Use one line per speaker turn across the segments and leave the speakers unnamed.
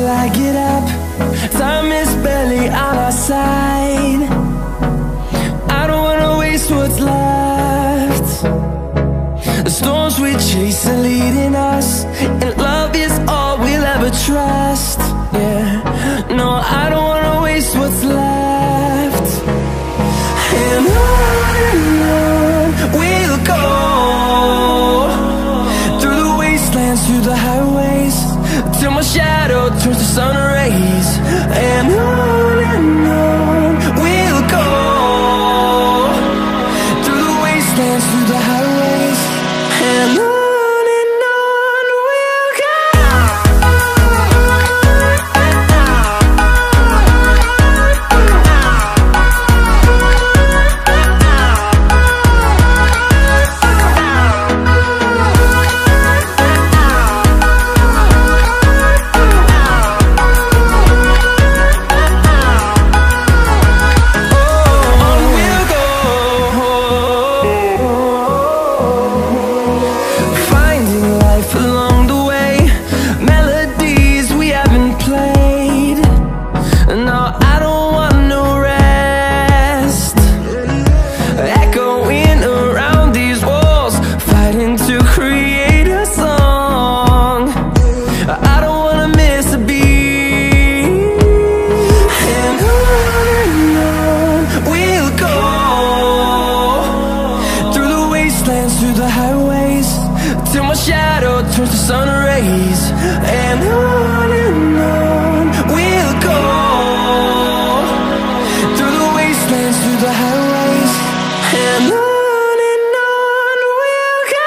I get up. Time is barely on our side. I don't wanna waste what's left. The storms we chase are leading us, and love is all we'll ever trust. Yeah, no, I don't wanna waste what's left. And on we'll go, through the wastelands, through the highways, till my shadow turns to sun rays. And on we'll go, through the wastelands, through the highways, and on we'll go. Turns to sun rays, and on we'll go, through the wastelands, through the highways, and on we'll go.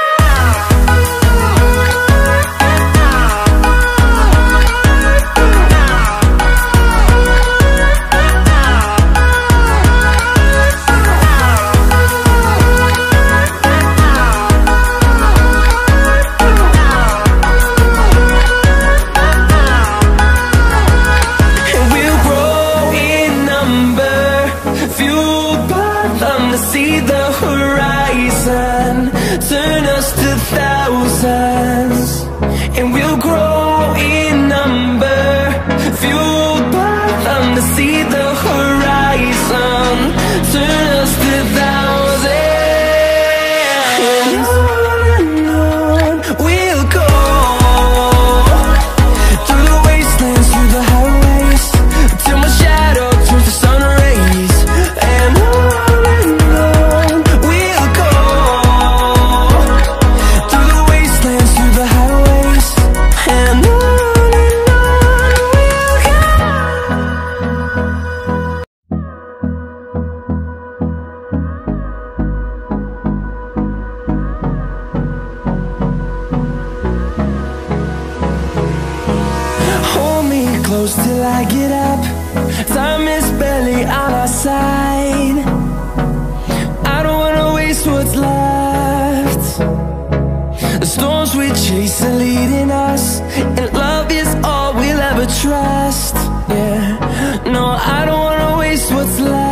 See the horizon, turn us to thousands, and we'll grow in number, fueled by them to see the horizon, turn us to thousands, and on we'll go, through the wastelands, through the highways, till my shadow turns to sun rays, and on close till I get up. Time is barely on our side. I don't wanna waste what's left. The storms we chase are leading us, and love is all we'll ever trust. Yeah, no, I don't wanna waste what's left.